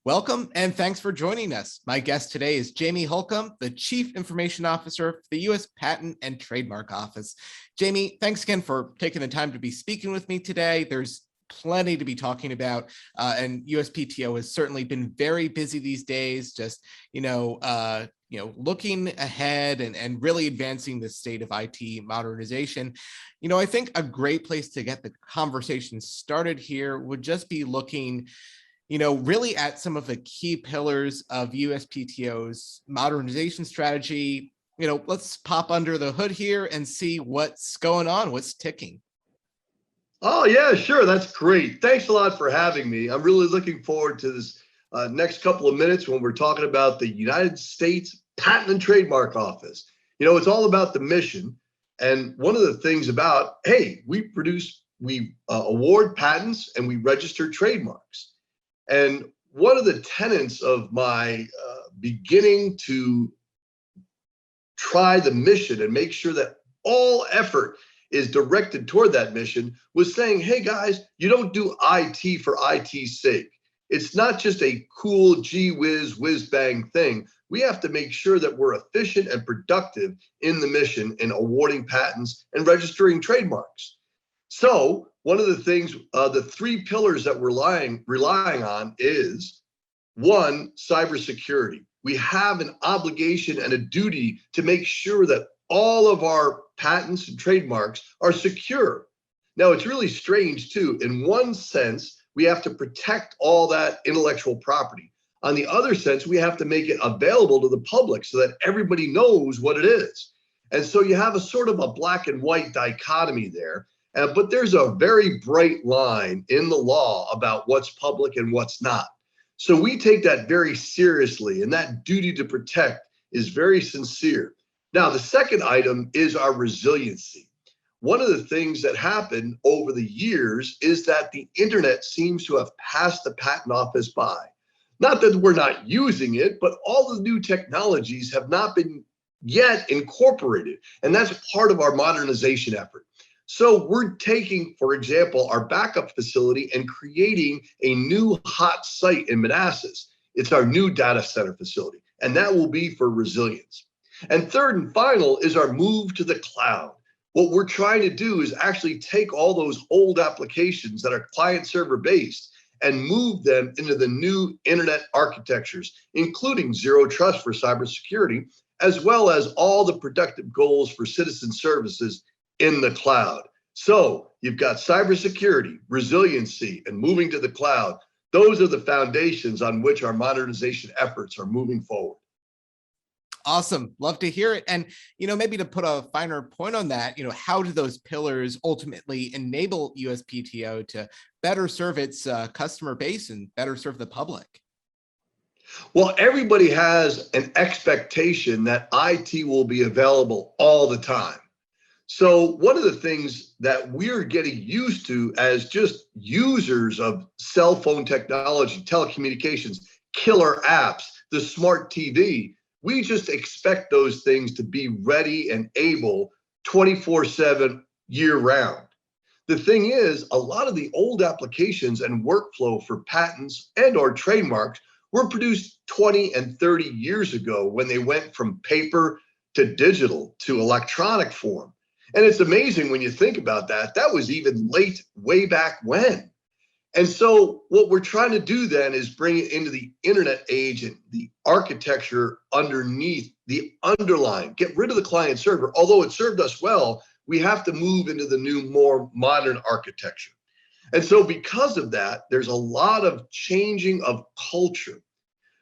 Welcome and thanks for joining us. My guest today is Jamie Holcomb, the Chief Information Officer for the U.S. Patent and Trademark Office. Jamie, thanks again for taking the time to be speaking with me today. There's plenty to be talking about, and USPTO has certainly been very busy these days, just looking ahead and really advancing the state of IT modernization. I think a great place to get the conversation started here would just be looking really at some of the key pillars of USPTO's modernization strategy. Let's pop under the hood here and see what's going on, what's ticking. Oh, yeah, sure. That's great. Thanks a lot for having me. I'm really looking forward to this next couple of minutes when we're talking about the United States Patent and Trademark Office. It's all about the mission. And one of the things about, hey, we award patents and we register trademarks. And one of the tenets of my beginning to try the mission and make sure that all effort is directed toward that mission was saying, hey guys, you don't do IT for IT's sake. It's not just a cool gee whiz bang thing. We have to make sure that we're efficient and productive in the mission in awarding patents and registering trademarks. So one of the things, the three pillars that we're relying on is, one, cybersecurity. We have an obligation and a duty to make sure that all of our patents and trademarks are secure. Now, it's really strange too. In one sense, we have to protect all that intellectual property. On the other sense, we have to make it available to the public so that everybody knows what it is. And so you have a sort of a black and white dichotomy there. But there's a very bright line in the law about what's public and what's not. So we take that very seriously, and that duty to protect is very sincere. Now, the second item is our resiliency. One of the things that happened over the years is that the internet seems to have passed the patent office by. Not that we're not using it, but all the new technologies have not been yet incorporated. And that's part of our modernization effort. So we're taking, for example, our backup facility and creating a new hot site in Manassas. It's our new data center facility, and that will be for resilience. And third and final is our move to the cloud. What we're trying to do is actually take all those old applications that are client server based and move them into the new internet architectures, including zero trust for cybersecurity, as well as all the productive goals for citizen services in the cloud. So you've got cybersecurity, resiliency, and moving to the cloud. Those are the foundations on which our modernization efforts are moving forward. Awesome. Love to hear it. And, maybe to put a finer point on that, how do those pillars ultimately enable USPTO to better serve its customer base and better serve the public? Well, everybody has an expectation that IT will be available all the time. So one of the things that we're getting used to as just users of cell phone technology, telecommunications, killer apps, the smart TV, we just expect those things to be ready and able 24/7 year round. The thing is, a lot of the old applications and workflow for patents and or trademarks were produced 20 and 30 years ago when they went from paper to digital to electronic form. And it's amazing when you think about that. That was even late, way back when. And so what we're trying to do then is bring it into the internet age and the architecture underneath the underlying, get rid of the client server. Although it served us well, we have to move into the new, more modern architecture. And so because of that, there's a lot of changing of culture.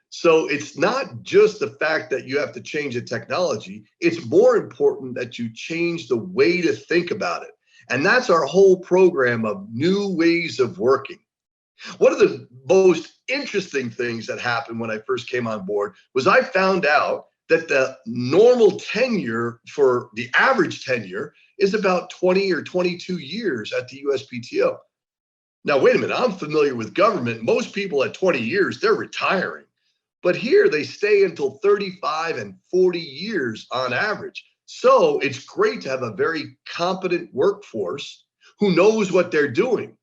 So it's not just the fact that you have to change the technology, it's more important that you change the way to think about it. And that's our whole program of new ways of working. One of the most interesting things that happened when I first came on board was I found out that the normal tenure for the average tenure is about 20 or 22 years at the USPTO. Now, wait a minute, I'm familiar with government. Most people at 20 years, they're retiring. But here they stay until 35 and 40 years on average. So it's great to have a very competent workforce who knows what they're doing.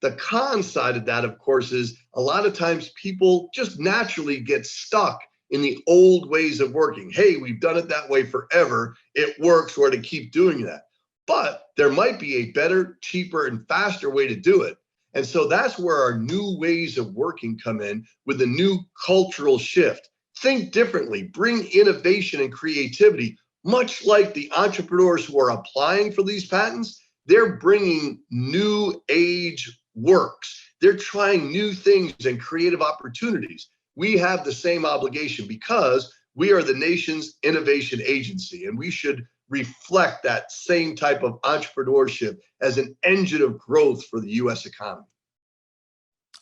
The con side of that, of course, is a lot of times people just naturally get stuck in the old ways of working. Hey, we've done it that way forever. It works, or to keep doing that. But there might be a better, cheaper, and faster way to do it. And so that's where our new ways of working come in with a new cultural shift. Think differently, bring innovation and creativity, much like the entrepreneurs who are applying for these patents. They're bringing new age works. They're trying new things and creative opportunities. We have the same obligation because we are the nation's innovation agency, and we should reflect that same type of entrepreneurship as an engine of growth for the U.S. economy.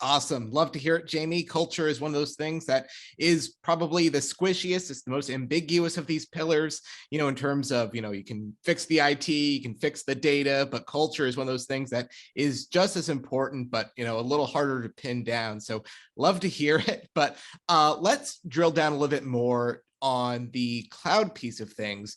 Awesome. Love to hear it, Jamie. Culture is one of those things that is probably the squishiest. It's the most ambiguous of these pillars, in terms of, you can fix the IT, you can fix the data, but culture is one of those things that is just as important, but, a little harder to pin down. So love to hear it, but let's drill down a little bit more on the cloud piece of things,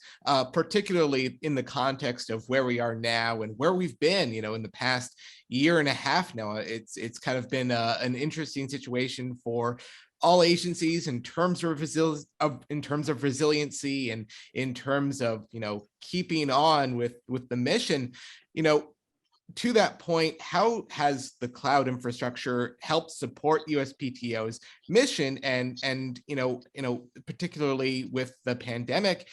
particularly in the context of where we are now and where we've been, in the past year and a half now. It's kind of been an interesting situation for all agencies in terms of resiliency and in terms of keeping on with the mission. To that point, how has the cloud infrastructure helped support USPTO's mission, and particularly with the pandemic,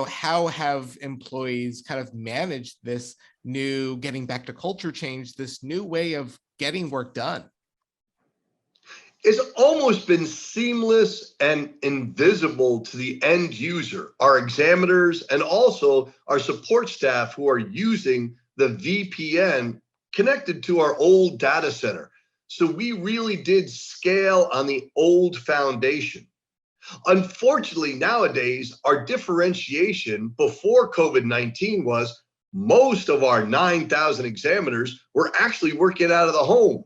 how have employees kind of managed this new getting back to culture change, this new way of getting work done? It's almost been seamless and invisible to the end user, our examiners, and also our support staff who are using the VPN connected to our old data center. So we really did scale on the old foundation. Unfortunately, nowadays, our differentiation before COVID-19 was most of our 9,000 examiners were actually working out of the home.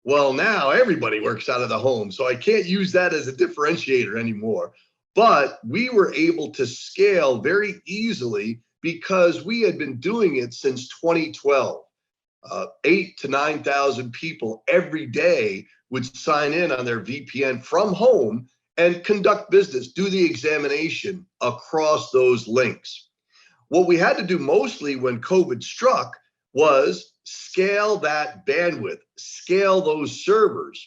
Well, now everybody works out of the home, so I can't use that as a differentiator anymore. But we were able to scale very easily because we had been doing it since 2012. 8,000 to 9,000 people every day would sign in on their VPN from home and conduct business, do the examination across those links. What we had to do mostly when COVID struck was scale that bandwidth, scale those servers.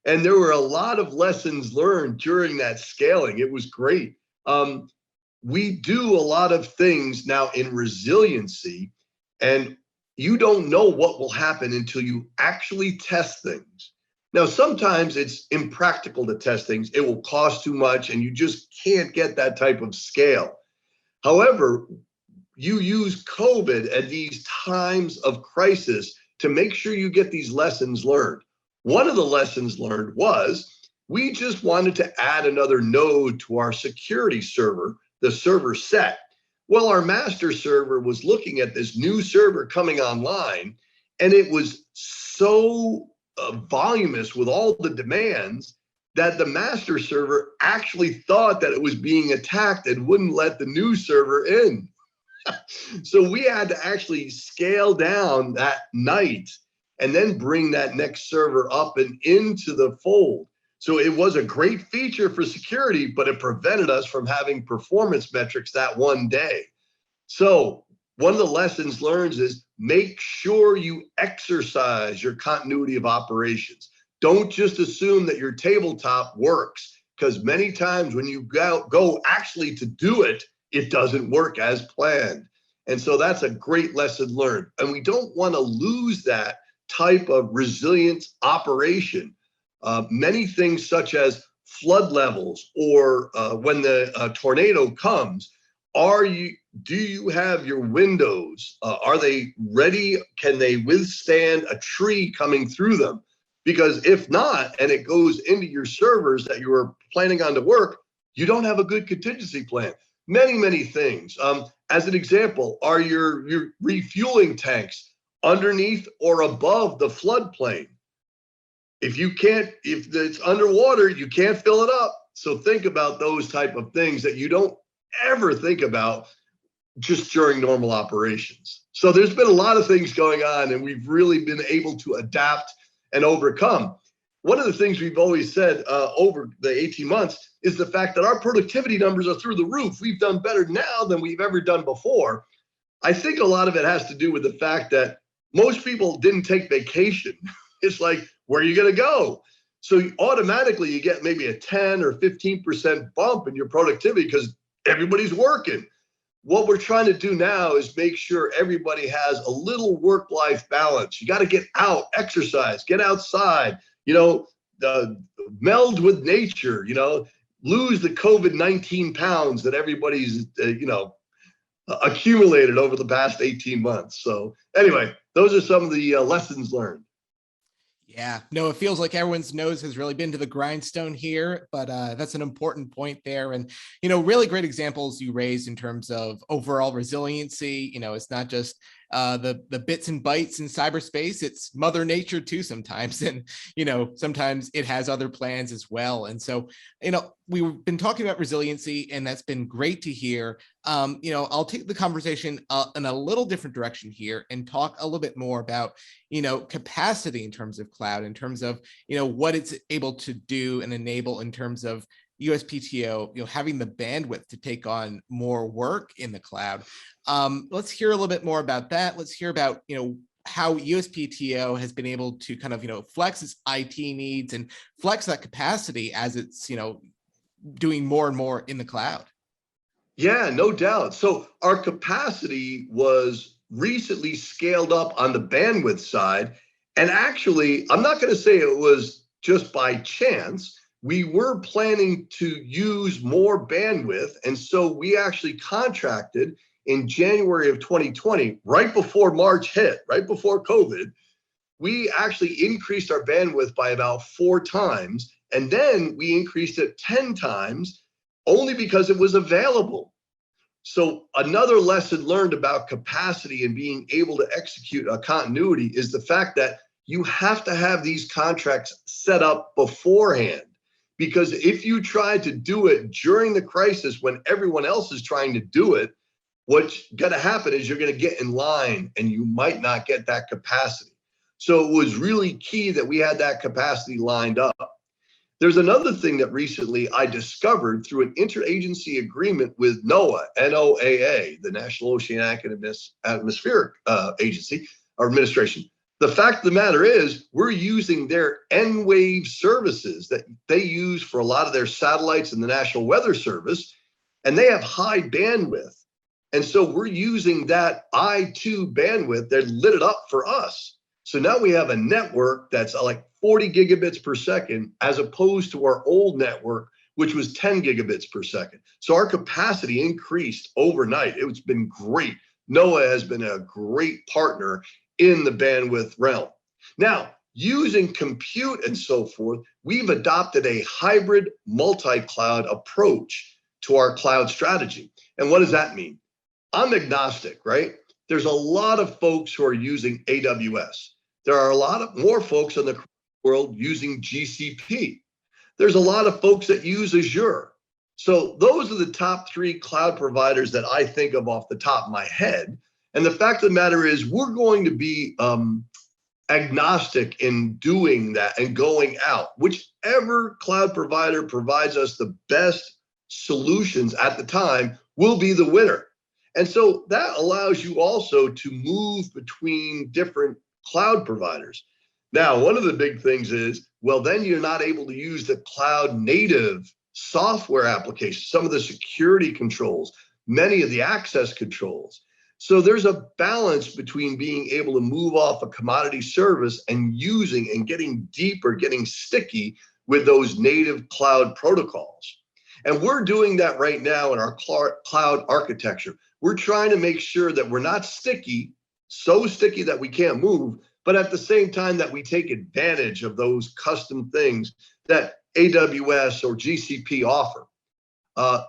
And there were a lot of lessons learned during that scaling. It was great. We do a lot of things now in resiliency, and you don't know what will happen until you actually test things. Now, sometimes it's impractical to test things. It will cost too much, and you just can't get that type of scale. However, you use COVID at these times of crisis to make sure you get these lessons learned. One of the lessons learned was we just wanted to add another node to our security server, the server set. Well, our master server was looking at this new server coming online, and it was so voluminous with all the demands that the master server actually thought that it was being attacked and wouldn't let the new server in. So we had to actually scale down that night and then bring that next server up and into the fold. So it was a great feature for security, but it prevented us from having performance metrics that one day. So one of the lessons learned is make sure you exercise your continuity of operations. Don't just assume that your tabletop works, because many times when you go actually to do it, it doesn't work as planned. And so that's a great lesson learned. And we don't want to lose that type of resilient operation. Many things such as flood levels or when the tornado comes, do you have your windows? Are they ready? Can they withstand a tree coming through them? Because if not, and it goes into your servers that you were planning on to work, you don't have a good contingency plan. Many, many things. As an example, are your refueling tanks underneath or above the floodplain? If it's underwater, you can't fill it up. So think about those type of things that you don't ever think about just during normal operations. So there's been a lot of things going on, and we've really been able to adapt and overcome. One of the things we've always said over the 18 months is the fact that our productivity numbers are through the roof. We've done better now than we've ever done before. I think a lot of it has to do with the fact that most people didn't take vacation. It's like, where are you going to go? So automatically you get maybe a 10 or 15% bump in your productivity because everybody's working. What we're trying to do now is make sure everybody has a little work-life balance. You got to get out, exercise, get outside, meld with nature, lose the COVID-19 pounds that everybody's, accumulated over the past 18 months. So anyway, those are some of the lessons learned. Yeah, no, it feels like everyone's nose has really been to the grindstone here, but that's an important point there. And, really great examples you raised in terms of overall resiliency. It's not just the bits and bytes in cyberspace, it's Mother Nature too sometimes. And, sometimes it has other plans as well. And so, we've been talking about resiliency, and that's been great to hear. I'll take the conversation in a little different direction here and talk a little bit more about, capacity in terms of cloud, in terms of, what it's able to do and enable in terms of USPTO, having the bandwidth to take on more work in the cloud. Let's hear a little bit more about that. Let's hear about, how USPTO has been able to kind of, flex its IT needs and flex that capacity as it's, doing more and more in the cloud. Yeah, no doubt. So our capacity was recently scaled up on the bandwidth side. And actually, I'm not going to say it was just by chance. We were planning to use more bandwidth. And so we actually contracted in January of 2020, right before March hit, right before COVID. We actually increased our bandwidth by about 4 times. And then we increased it 10 times only because it was available. So another lesson learned about capacity and being able to execute a continuity is the fact that you have to have these contracts set up beforehand. Because if you try to do it during the crisis when everyone else is trying to do it, what's going to happen is you're going to get in line and you might not get that capacity. So it was really key that we had that capacity lined up. There's another thing that recently I discovered through an interagency agreement with NOAA, NOAA, the National Oceanic and Atmospheric Agency or Administration. The fact of the matter is we're using their N-Wave services that they use for a lot of their satellites in the National Weather Service, and they have high bandwidth. And so we're using that I2 bandwidth that lit it up for us. So now we have a network that's like 40 gigabits per second, as opposed to our old network, which was 10 gigabits per second. So our capacity increased overnight. It's been great. NOAA has been a great partner in the bandwidth realm. Now, using compute and so forth, we've adopted a hybrid multi-cloud approach to our cloud strategy. And what does that mean? I'm agnostic, right? There's a lot of folks who are using AWS. There are a lot of more folks in the world using GCP. There's a lot of folks that use Azure. So those are the top 3 cloud providers that I think of off the top of my head. And the fact of the matter is we're going to be agnostic in doing that and going out. Whichever cloud provider provides us the best solutions at the time will be the winner. And so that allows you also to move between different cloud providers. Now, one of the big things is, well, then you're not able to use the cloud native software applications, some of the security controls, many of the access controls. So there's a balance between being able to move off a commodity service and using and getting deeper, getting sticky with those native cloud protocols. And we're doing that right now in our cloud architecture. We're trying to make sure that we're not sticky, so sticky that we can't move, but at the same time that we take advantage of those custom things that AWS or GCP offer.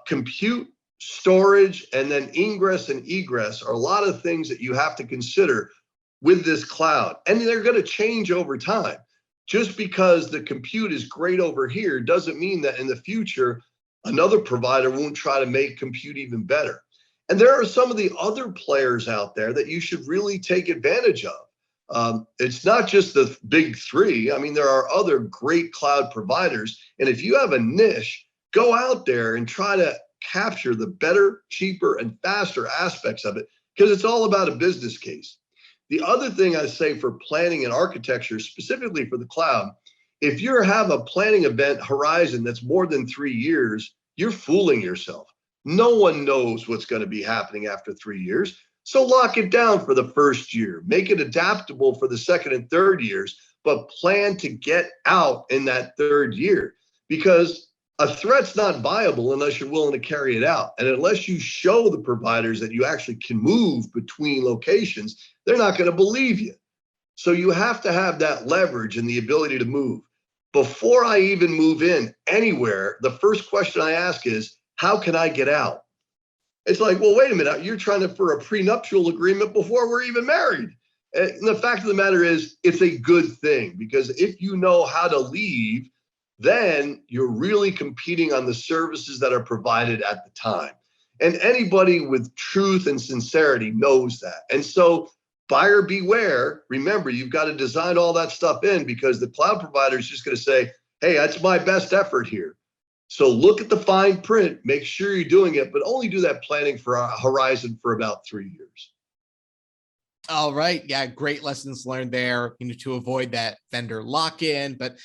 Compute, storage, and then ingress and egress are a lot of things that you have to consider with this cloud. And they're going to change over time. Just because the compute is great over here doesn't mean that in the future, another provider won't try to make compute even better. And there are some of the other players out there that you should really take advantage of. It's not just the big three. I mean, there are other great cloud providers. And if you have a niche, go out there and try to capture the better, cheaper, and faster aspects of it, because it's all about a business case. The other thing I say for planning and architecture, specifically for the cloud, if you have a planning event horizon that's more than 3 years, you're fooling yourself. No one knows what's going to be happening after 3 years. So lock it down for the first year, make it adaptable for the second and third years, but plan to get out in that third year, because a threat's not viable unless you're willing to carry it out. And unless you show the providers that you actually can move between locations, they're not going to believe you. So you have to have that leverage and the ability to move. Before I even move in anywhere, the first question I ask is, how can I get out? It's like, well, wait a minute, you're trying for a prenuptial agreement before we're even married. And the fact of the matter is, it's a good thing, because if you know how to leave, then you're really competing on the services that are provided at the time. And anybody with truth and sincerity knows that. And so buyer beware. Remember, you've got to design all that stuff in, because the cloud provider is just going to say, hey, that's my best effort here. So look at the fine print, make sure you're doing it, but only do that planning for a horizon for about 3 years. All right. Yeah, great lessons learned there, to avoid that vendor lock-in, but,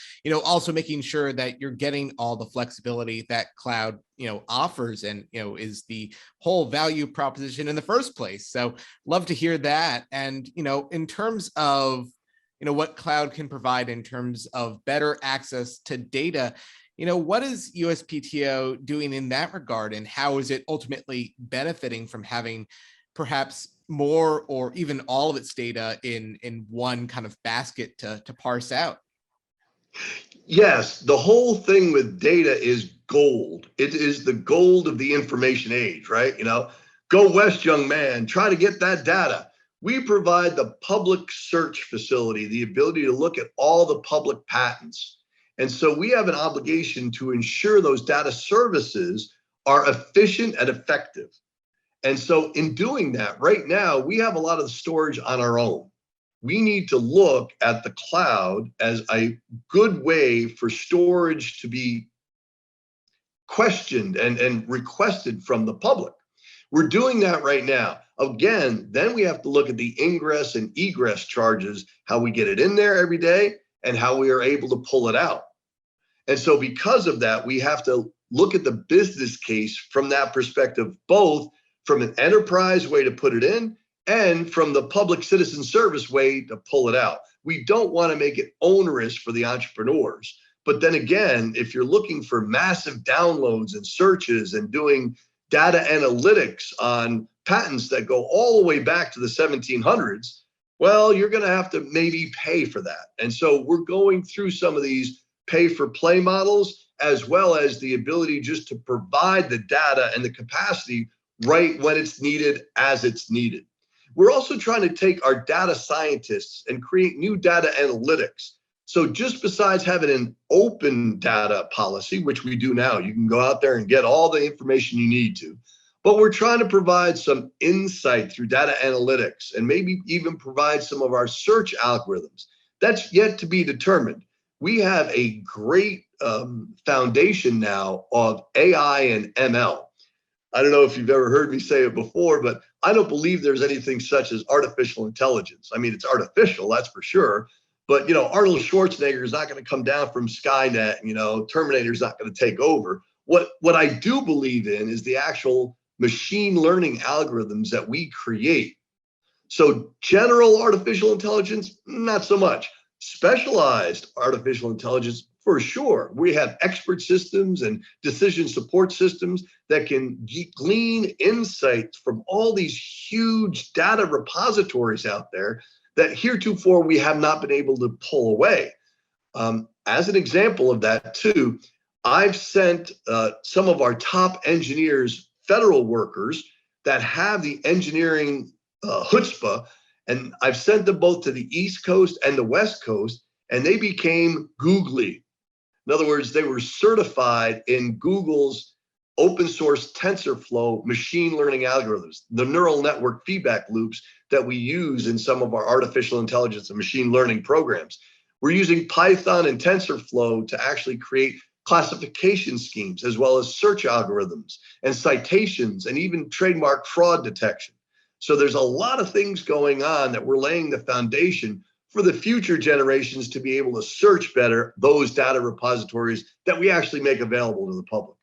also making sure that you're getting all the flexibility that cloud, offers and, is the whole value proposition in the first place. So love to hear that. And, in terms of, what cloud can provide in terms of better access to data, what is USPTO doing in that regard, and how is it ultimately benefiting from having perhaps more or even all of its data in one kind of basket to parse out? Yes, the whole thing with data is gold. It is the gold of the information age, right? Go west, young man, try to get that data. We provide the public search facility, the ability to look at all the public patents. And so we have an obligation to ensure those data services are efficient and effective. And so in doing that, right now, we have a lot of the storage on our own. We need to look at the cloud as a good way for storage to be questioned and requested from the public. We're doing that right now. Again, then we have to look at the ingress and egress charges, how we get it in there every day and how we are able to pull it out. And so because of that, we have to look at the business case from that perspective, both from an enterprise way to put it in and from the public citizen service way to pull it out. We don't want to make it onerous for the entrepreneurs. But then again, if you're looking for massive downloads and searches and doing data analytics on patents that go all the way back to the 1700s, well, you're going to have to maybe pay for that. And so we're going through some of these pay for play models, as well as the ability just to provide the data and the capacity right when it's needed, as it's needed. We're also trying to take our data scientists and create new data analytics. So just besides having an open data policy, which we do now, you can go out there and get all the information you need to, but we're trying to provide some insight through data analytics and maybe even provide some of our search algorithms. That's yet to be determined. We have a great foundation now of AI and ML. I don't know if you've ever heard me say it before, but I don't believe there's anything such as artificial intelligence. I mean, it's artificial, that's for sure. But, Arnold Schwarzenegger is not going to come down from Skynet. Terminator's not going to take over. What I do believe in is the actual machine learning algorithms that we create. So general artificial intelligence, not so much. Specialized artificial intelligence, for sure. We have expert systems and decision support systems that can glean insights from all these huge data repositories out there that heretofore we have not been able to pull away. As an example of that too, I've sent some of our top engineers, federal workers that have the engineering chutzpah, and I've sent them both to the East Coast and the West Coast, and they became googly. In other words, they were certified in Google's open source TensorFlow machine learning algorithms, the neural network feedback loops that we use in some of our artificial intelligence and machine learning programs. We're using Python and TensorFlow to actually create classification schemes, as well as search algorithms and citations and even trademark fraud detection. So there's a lot of things going on that we're laying the foundation for the future generations to be able to search better those data repositories that we actually make available to the public.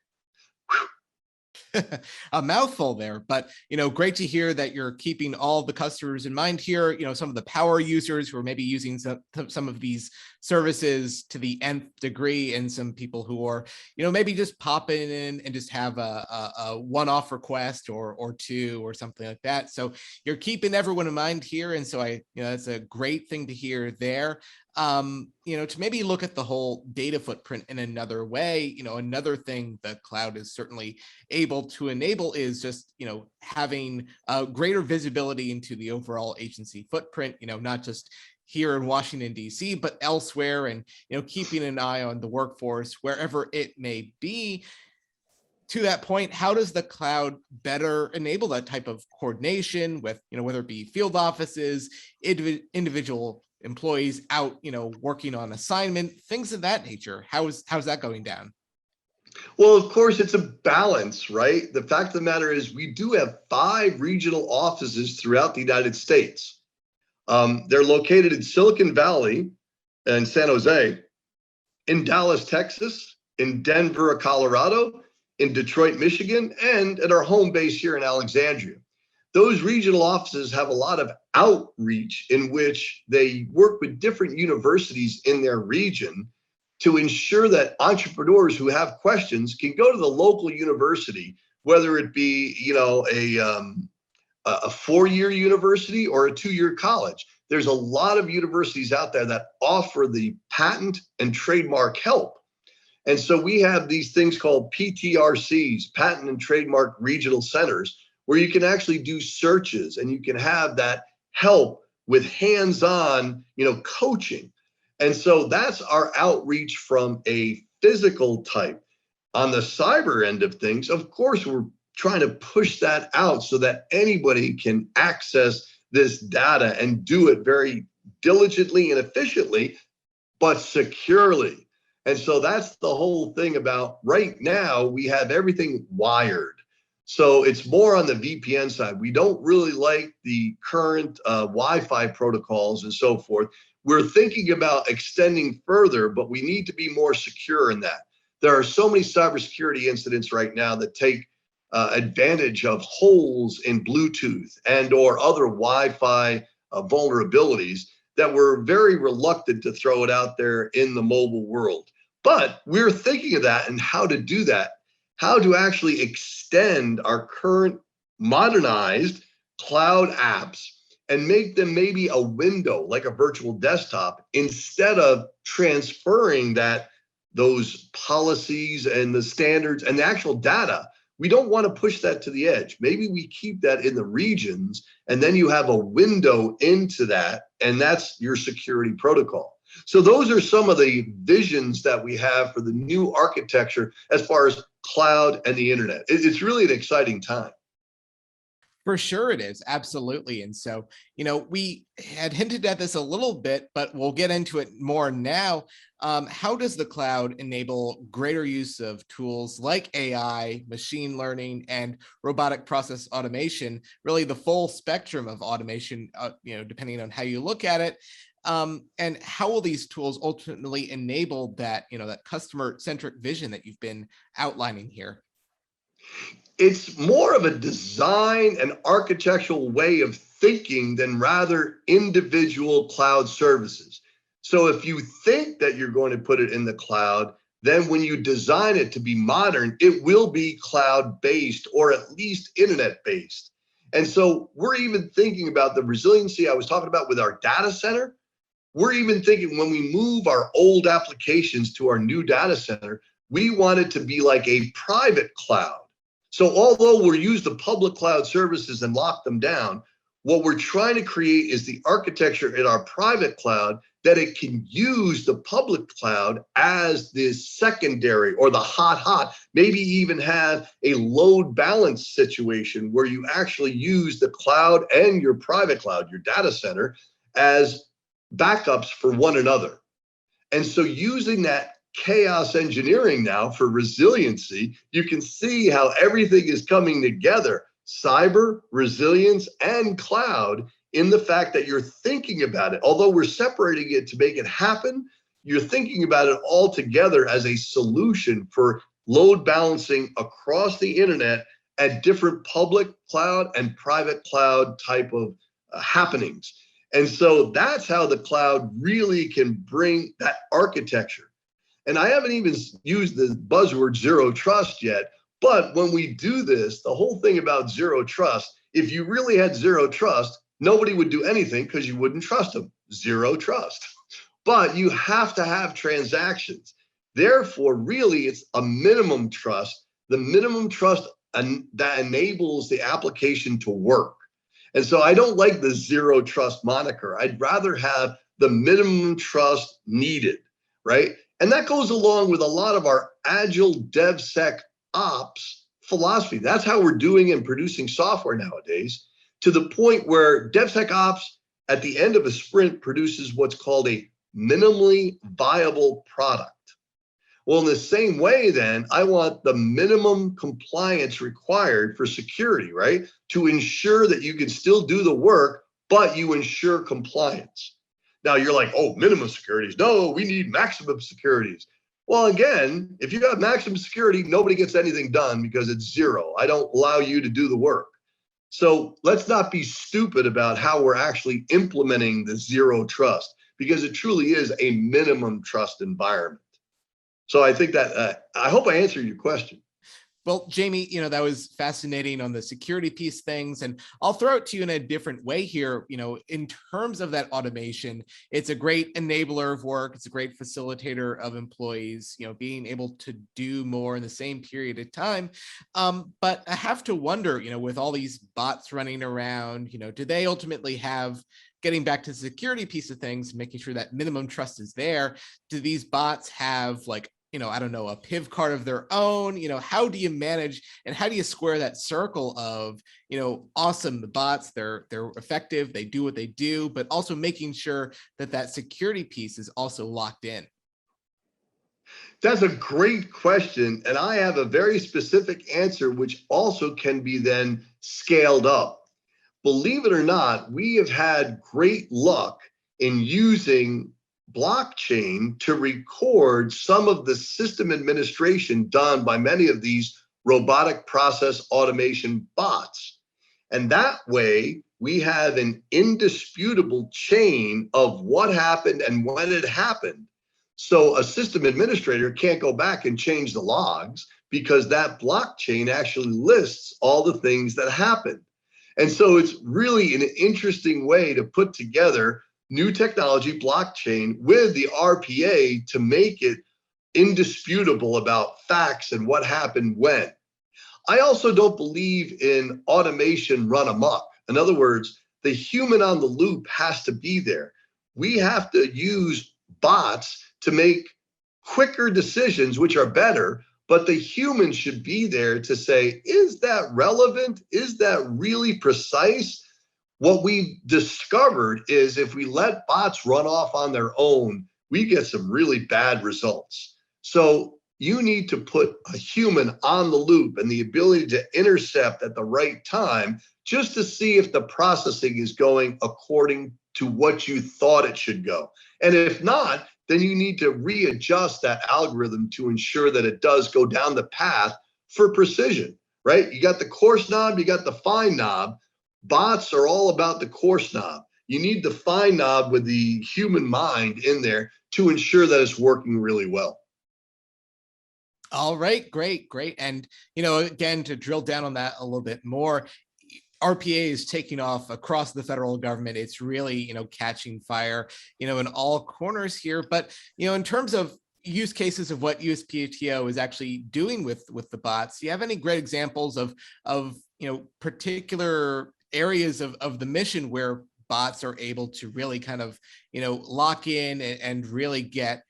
A mouthful there, but great to hear that you're keeping all the customers in mind here. Some of the power users who are maybe using some of these services to the nth degree, and some people who are maybe just popping in and just have a one-off request or two or something like that. So you're keeping everyone in mind here, and so that's a great thing to hear there. To maybe look at the whole data footprint in another way, another thing the cloud is certainly able to enable is just, having greater visibility into the overall agency footprint, not just here in Washington, D.C., but elsewhere, and, keeping an eye on the workforce wherever it may be. To that point, how does the cloud better enable that type of coordination with, whether it be field offices, individual employees out, working on assignment, things of that nature? How's that going down? Well, of course, it's a balance, right? The fact of the matter is we do have 5 regional offices throughout the United States. They're located in Silicon Valley and San Jose, in Dallas, Texas, in Denver, Colorado, in Detroit, Michigan, and at our home base here in Alexandria. Those regional offices have a lot of outreach in which they work with different universities in their region to ensure that entrepreneurs who have questions can go to the local university, whether it be a 4-year university or a 2-year college. There's a lot of universities out there that offer the patent and trademark help. And so we have these things called Ptrcs, Patent and Trademark Regional Centers, where you can actually do searches and you can have that help with hands-on, coaching. And so that's our outreach from a physical type. On the cyber end of things, of course, we're trying to push that out so that anybody can access this data and do it very diligently and efficiently, but securely. And so that's the whole thing about right now, we have everything wired. So it's more on the VPN side. We don't really like the current Wi-Fi protocols and so forth. We're thinking about extending further, but we need to be more secure in that. There are so many cybersecurity incidents right now that take advantage of holes in Bluetooth and or other Wi-Fi vulnerabilities that we're very reluctant to throw it out there in the mobile world. But we're thinking of that and how to do that, how to actually extend our current modernized cloud apps and make them maybe a window like a virtual desktop, instead of transferring those policies and the standards and the actual data. We don't want to push that to the edge. Maybe we keep that in the regions, and then you have a window into that, and that's your security protocol. So those are some of the visions that we have for the new architecture as far as cloud and the internet. It's really an exciting time. For sure it is. Absolutely. And so, we had hinted at this a little bit, but we'll get into it more now. How does the cloud enable greater use of tools like AI, machine learning, and robotic process automation, really the full spectrum of automation, depending on how you look at it? And how will these tools ultimately enable that, that customer-centric vision that you've been outlining here? It's more of a design and architectural way of thinking than rather individual cloud services. So if you think that you're going to put it in the cloud, then when you design it to be modern, it will be cloud-based or at least internet-based. And so we're even thinking about the resiliency I was talking about with our data center. We're even thinking when we move our old applications to our new data center, we want it to be like a private cloud. So although we'll use the public cloud services and lock them down, what we're trying to create is the architecture in our private cloud that it can use the public cloud as the secondary or the hot, maybe even have a load balance situation where you actually use the cloud and your private cloud, your data center, as backups for one another. And so using that chaos engineering now for resiliency, you can see how everything is coming together, cyber, resilience, and cloud, in the fact that you're thinking about it. Although we're separating it to make it happen, you're thinking about it all together as a solution for load balancing across the internet at different public cloud and private cloud type of happenings. And so that's how the cloud really can bring that architecture. And I haven't even used the buzzword zero trust yet, but when we do this, the whole thing about zero trust, if you really had zero trust, nobody would do anything because you wouldn't trust them. Zero trust. But you have to have transactions. Therefore, really, it's a minimum trust, the minimum trust that enables the application to work. And so I don't like the zero trust moniker. I'd rather have the minimum trust needed, right? And that goes along with a lot of our agile DevSecOps philosophy. That's how we're doing and producing software nowadays, to the point where DevSecOps at the end of a sprint produces what's called a minimally viable product. Well, in the same way, then, I want the minimum compliance required for security, right? To ensure that you can still do the work, but you ensure compliance. Now you're like, oh, minimum securities. No, we need maximum securities. Well, again, if you have maximum security, nobody gets anything done because it's zero. I don't allow you to do the work. So let's not be stupid about how we're actually implementing the zero trust, because it truly is a minimum trust environment. So I think that I hope I answered your question. Well, Jamie, that was fascinating on the security piece things, and I'll throw it to you in a different way here. In terms of that automation, it's a great enabler of work. It's a great facilitator of employees, being able to do more in the same period of time. But I have to wonder, with all these bots running around, do they ultimately have, getting back to the security piece of things, making sure that minimum trust is there, do these bots have I don't know, a PIV card of their own? How do you manage and how do you square that circle of, awesome, the bots, they're effective, they do what they do, but also making sure that that security piece is also locked in? That's a great question. And I have a very specific answer, which also can be then scaled up. Believe it or not, we have had great luck in using blockchain to record some of the system administration done by many of these robotic process automation bots. And that way, we have an indisputable chain of what happened and when it happened. So a system administrator can't go back and change the logs because that blockchain actually lists all the things that happened. And so it's really an interesting way to put together new technology, blockchain, with the RPA to make it indisputable about facts and what happened when. I also don't believe in automation run amok. In other words, the human on the loop has to be there. We have to use bots to make quicker decisions, which are better, but the human should be there to say, is that relevant? Is that really precise? What we've discovered is if we let bots run off on their own, we get some really bad results. So you need to put a human on the loop and the ability to intercept at the right time just to see if the processing is going according to what you thought it should go. And if not, then you need to readjust that algorithm to ensure that it does go down the path for precision, right? You got the coarse knob, you got the fine knob. Bots are all about the coarse knob. You need the fine knob with the human mind in there to ensure that it's working really well. All right, great. And, again, to drill down on that a little bit more, RPA is taking off across the federal government. It's really, catching fire, in all corners here. But, in terms of use cases of what USPTO is actually doing with the bots, do you have any great examples of particular areas of the mission where bots are able to really kind of, lock in and really get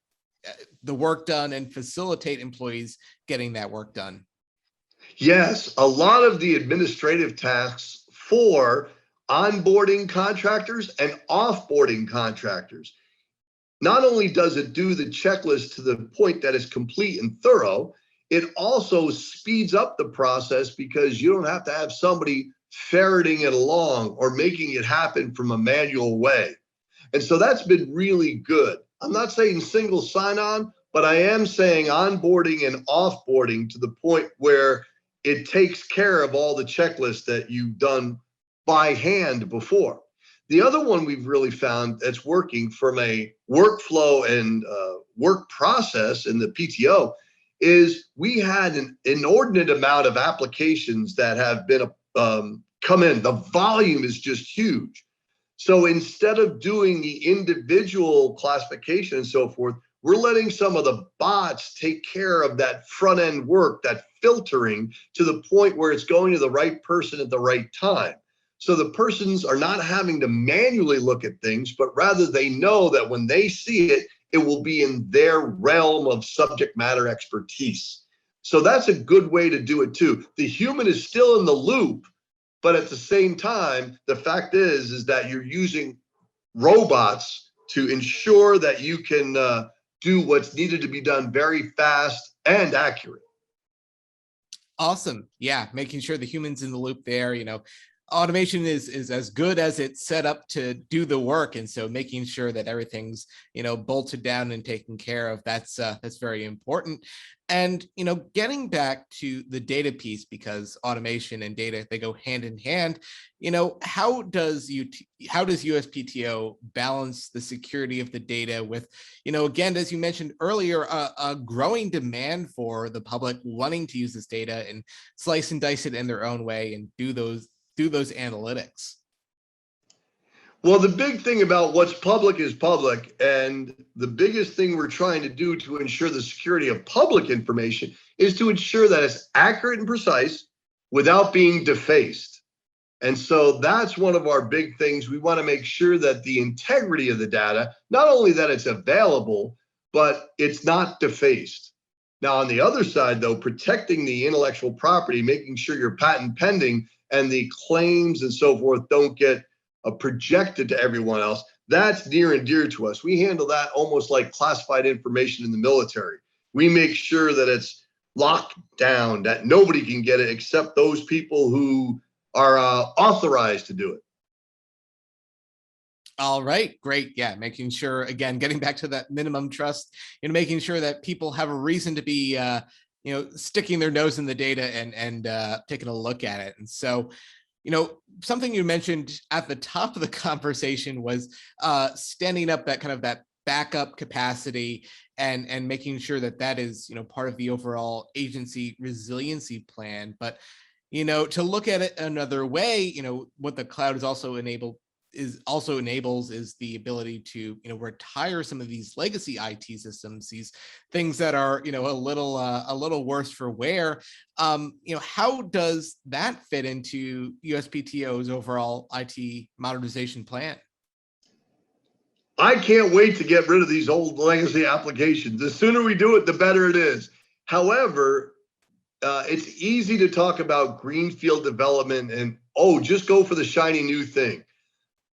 the work done and facilitate employees getting that work done. Yes, a lot of the administrative tasks for onboarding contractors and offboarding contractors. Not only does it do the checklist to the point that it's complete and thorough, it also speeds up the process because you don't have to have somebody ferreting it along or making it happen from a manual way. And so that's been really good. I'm not saying single sign-on, but I am saying onboarding and offboarding to the point where it takes care of all the checklists that you've done by hand before. The other one we've really found that's working from a workflow and work process in the PTO is we had an inordinate amount of applications that have been come in. The volume is just huge. So instead of doing the individual classification and so forth, we're letting some of the bots take care of that front end work, that filtering to the point where it's going to the right person at the right time. So the persons are not having to manually look at things, but rather they know that when they see it, it will be in their realm of subject matter expertise. So that's a good way to do it too. The human is still in the loop, but at the same time, the fact is that you're using robots to ensure that you can do what's needed to be done very fast and accurate. Awesome. Yeah, making sure the human's in the loop there. Automation is as good as it's set up to do the work, and so making sure that everything's bolted down and taken care of, that's very important. And getting back to the data piece, because automation and data, they go hand in hand. How does USPTO balance the security of the data with again, as you mentioned earlier, a growing demand for the public wanting to use this data and slice and dice it in their own way and do those analytics? Well, the big thing about what's public is public, and the biggest thing we're trying to do to ensure the security of public information is to ensure that it's accurate and precise without being defaced. And so that's one of our big things. We want to make sure that the integrity of the data, not only that it's available, but it's not defaced. Now, on the other side, though, protecting the intellectual property, making sure your patent pending and the claims and so forth don't get projected to everyone else, that's near and dear to us. We handle that almost like classified information in the military. We make sure that it's locked down, that nobody can get it except those people who are authorized to do it. All right, great. Yeah, making sure, again, getting back to that minimum trust, making sure that people have a reason to be sticking their nose in the data and taking a look at it. And so, something you mentioned at the top of the conversation was standing up that backup capacity and making sure that is part of the overall agency resiliency plan. But to look at it another way, what the cloud enables is the ability to retire some of these legacy IT systems, these things that are a little worse for wear. How does that fit into USPTO's overall IT modernization plan? I can't wait to get rid of these old legacy applications. The sooner we do it, the better it is. However, it's easy to talk about greenfield development and just go for the shiny new thing.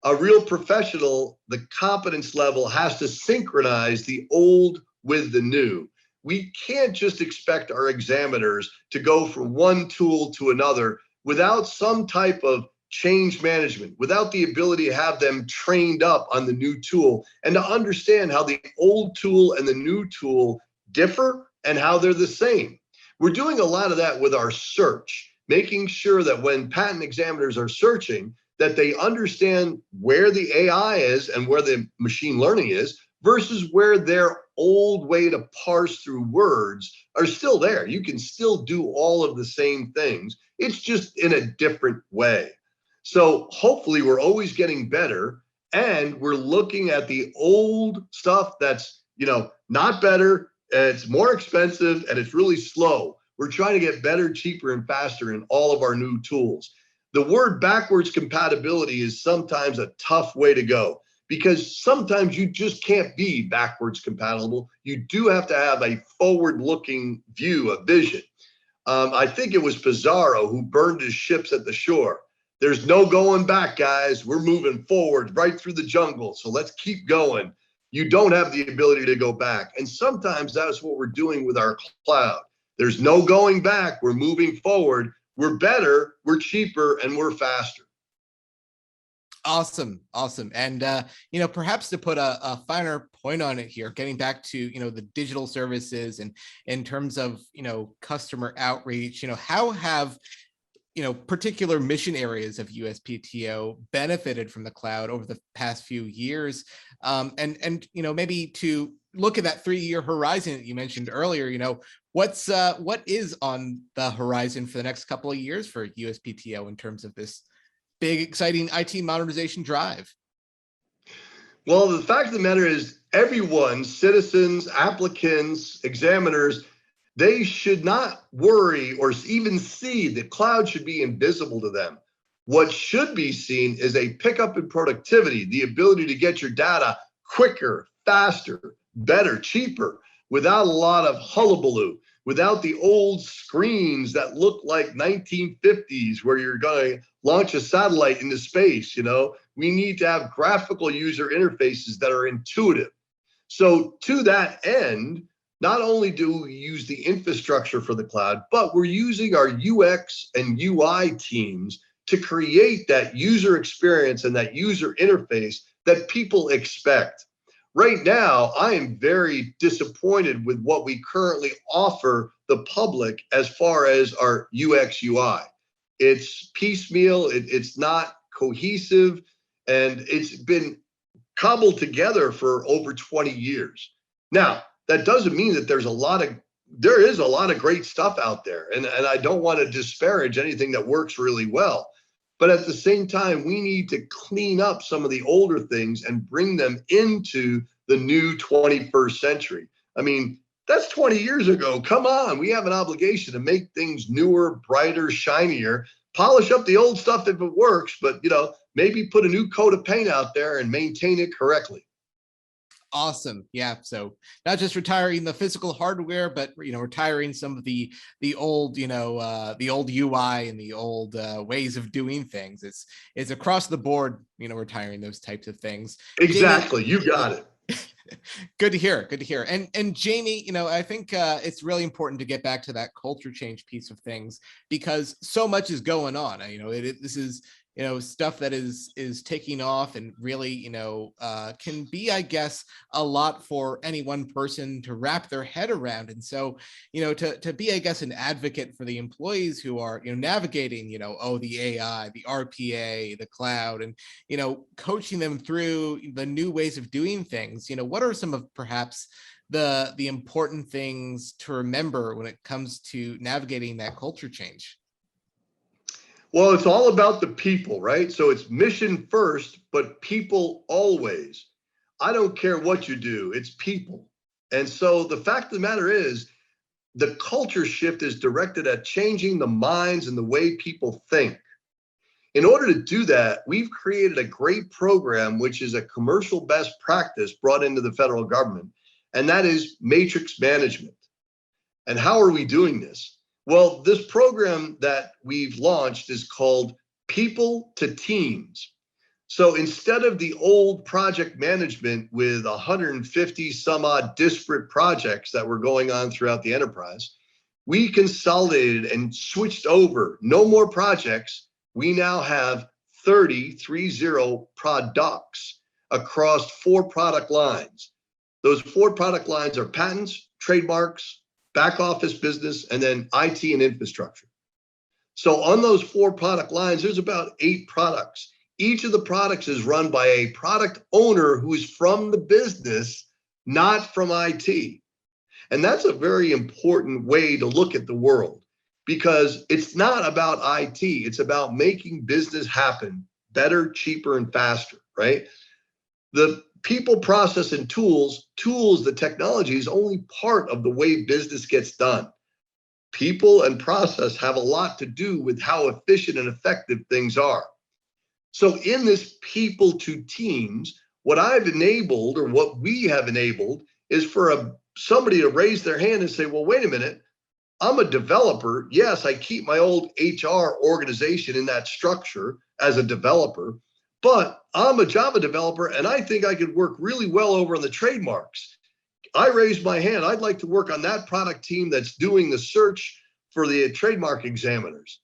A real professional, the competence level has to synchronize the old with the new. We can't just expect our examiners to go from one tool to another without some type of change management, without the ability to have them trained up on the new tool and to understand how the old tool and the new tool differ and how they're the same. We're doing a lot of that with our search, making sure that when patent examiners are searching, that they understand where the AI is and where the machine learning is versus where their old way to parse through words are still there. You can still do all of the same things. It's just in a different way. So hopefully we're always getting better, and we're looking at the old stuff that's, not better, it's more expensive, and it's really slow. We're trying to get better, cheaper, and faster in all of our new tools. The word backwards compatibility is sometimes a tough way to go because sometimes you just can't be backwards compatible. You do have to have a forward-looking view, a vision. I think it was Pizarro who burned his ships at the shore. There's no going back, guys. We're moving forward right through the jungle. So let's keep going. You don't have the ability to go back. And sometimes that's what we're doing with our cloud. There's no going back. We're moving forward. We're better, we're cheaper, and we're faster. Awesome. And, perhaps to put a finer point on it here, getting back to, the digital services and in terms of, customer outreach, how have, particular mission areas of USPTO benefited from the cloud over the past few years? And maybe to look at that 3-year horizon that you mentioned earlier, what is on the horizon for the next couple of years for USPTO in terms of this big, exciting IT modernization drive? Well, the fact of the matter is everyone, citizens, applicants, examiners, they should not worry or even see the cloud should be invisible to them. What should be seen is a pickup in productivity, the ability to get your data quicker, faster, better, cheaper, without a lot of hullabaloo, without the old screens that look like 1950s where you're going to launch a satellite into space. We need to have graphical user interfaces that are intuitive. So to that end, not only do we use the infrastructure for the cloud, but we're using our UX and UI teams to create that user experience and that user interface that people expect. Right now, I am very disappointed with what we currently offer the public as far as our UX UI. It's piecemeal, it's not cohesive, and it's been cobbled together for over 20 years. Now, that doesn't mean that there is a lot of great stuff out there. And I don't want to disparage anything that works really well. But at the same time, we need to clean up some of the older things and bring them into the new 21st century. I mean, that's 20 years ago. Come on, we have an obligation to make things newer, brighter, shinier, polish up the old stuff if it works, but maybe put a new coat of paint out there and maintain it correctly. Awesome. Yeah. So not just retiring the physical hardware, but retiring some of the old, the old UI and the old ways of doing things. It's across the board, retiring those types of things. Exactly. You got it. Good to hear. And Jamie, I think it's really important to get back to that culture change piece of things because so much is going on. This is stuff that is taking off and really can be, I guess, a lot for any one person to wrap their head around. And so to be, I guess, an advocate for the employees who are navigating the AI, the RPA, the cloud, and coaching them through the new ways of doing things. What are some of perhaps the important things to remember when it comes to navigating that culture change? Well, it's all about the people, right? So it's mission first, but people always. I don't care what you do, it's people. And so the fact of the matter is, the culture shift is directed at changing the minds and the way people think. In order to do that, we've created a great program, which is a commercial best practice brought into the federal government, and that is matrix management. And how are we doing this? Well, this program that we've launched is called People to Teams. So instead of the old project management with 150 some odd disparate projects that were going on throughout the enterprise, we consolidated and switched over. No more projects. We now have 30 products across 4 product lines. Those 4 product lines are patents, trademarks, back office business, and then IT and infrastructure. So on those 4 product lines, there's about 8 products. Each of the products is run by a product owner who is from the business, not from IT. And that's a very important way to look at the world because it's not about IT. It's about making business happen better, cheaper, and faster, right? The people, process, and tools, the technology is only part of the way business gets done. People and process have a lot to do with how efficient and effective things are. So in this people to teams, what I've enabled, or what we have enabled, is for somebody to raise their hand and say, well, wait a minute, I'm a developer. Yes, I keep my old HR organization in that structure as a developer, but I'm a Java developer and I think I could work really well over on the trademarks. I raised my hand. I'd like to work on that product team that's doing the search for the trademark examiners.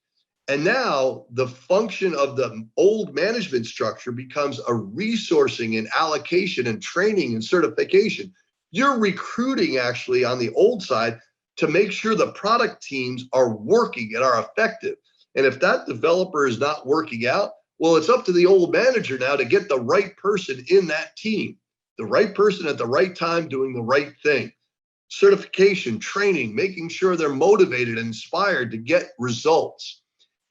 And now the function of the old management structure becomes a resourcing and allocation and training and certification. You're recruiting actually on the old side to make sure the product teams are working and are effective. And if that developer is not working out, well, it's up to the old manager now to get the right person in that team, the right person at the right time doing the right thing. Certification, training, making sure they're motivated and inspired to get results.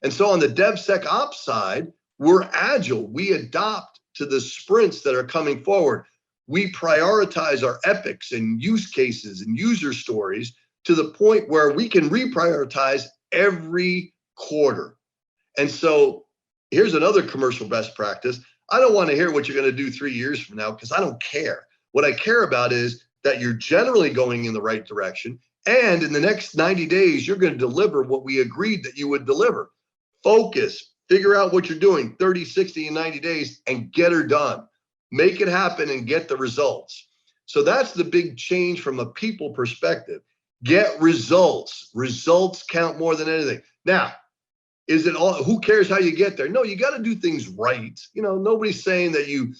And so on the DevSecOps side, we're agile. We adopt to the sprints that are coming forward. We prioritize our epics and use cases and user stories to the point where we can reprioritize every quarter. And so here's another commercial best practice. I don't want to hear what you're going to do 3 years from now because I don't care. What I care about is that you're generally going in the right direction. And in the next 90 days, you're going to deliver what we agreed that you would deliver. Focus, figure out what you're doing 30, 60, and 90 days and get her done. Make it happen and get the results. So that's the big change from a people perspective. Get results. Results count more than anything. Now, is it all, who cares how you get there? No, you got to do things right. Nobody's saying that you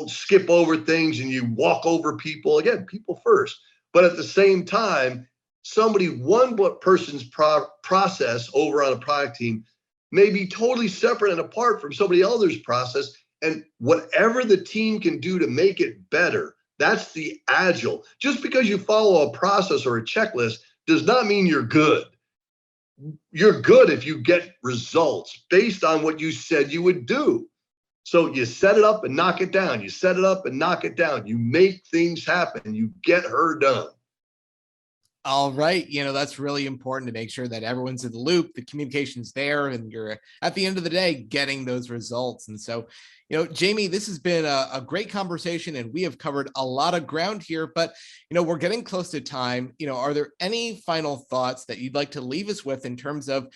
skip over things and you walk over people. Again, people first. But at the same time, one person's process over on a product team may be totally separate and apart from somebody else's process. And whatever the team can do to make it better, that's the agile. Just because you follow a process or a checklist does not mean you're good. You're good if you get results based on what you said you would do. So you set it up and knock it down. You set it up and knock it down. You make things happen. You get her done. All right. That's really important to make sure that everyone's in the loop, the communication's there, and you're at the end of the day getting those results. And so, Jamie, this has been a great conversation and we have covered a lot of ground here, but, we're getting close to time. Are there any final thoughts that you'd like to leave us with in terms of,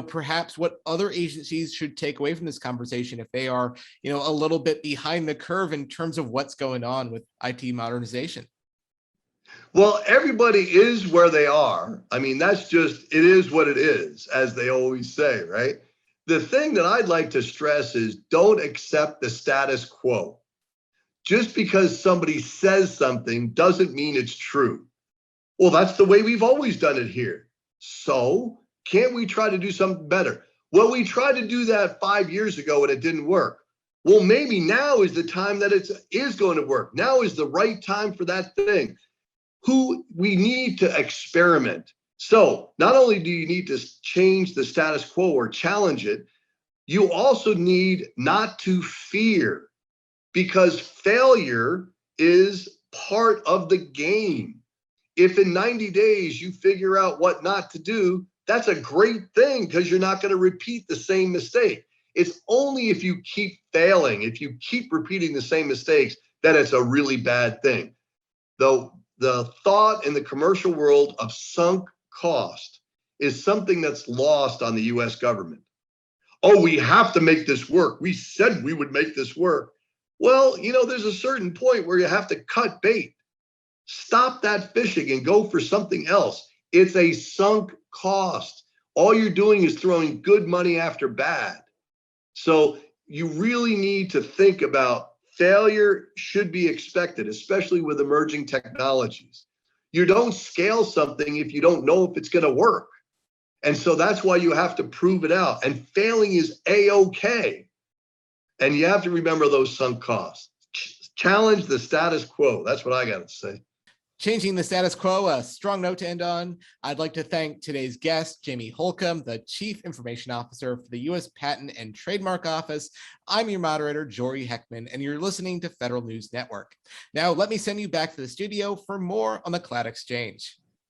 perhaps what other agencies should take away from this conversation if they are, a little bit behind the curve in terms of what's going on with IT modernization? Well, everybody is where they are. I mean, it is what it is, as they always say, right? The thing that I'd like to stress is don't accept the status quo. Just because somebody says something doesn't mean it's true. Well, that's the way we've always done it here. So can't we try to do something better? Well, we tried to do that 5 years ago and it didn't work. Well, maybe now is the time that it is going to work. Now is the right time for that thing. We need to experiment. So not only do you need to change the status quo or challenge it, you also need not to fear, because failure is part of the game. If in 90 days you figure out what not to do, that's a great thing because you're not going to repeat the same mistake. It's only if you keep failing, if you keep repeating the same mistakes, that it's a really bad thing. Though the thought in the commercial world of sunk cost is something that's lost on the US government. Oh, we have to make this work. We said we would make this work. Well, there's a certain point where you have to cut bait. Stop that fishing and go for something else. It's a sunk cost. All you're doing is throwing good money after bad. So you really need to think about failure should be expected, especially with emerging technologies. You don't scale something if you don't know if it's going to work. And so that's why you have to prove it out. And failing is A-OK. And you have to remember those sunk costs. Challenge the status quo. That's what I got to say. Changing the status quo, a strong note to end on. I'd like to thank today's guest, Jamie Holcomb, the Chief Information Officer for the U.S. Patent and Trademark Office. I'm your moderator, Jory Heckman, and you're listening to Federal News Network. Now, let me send you back to the studio for more on the Cloud Exchange.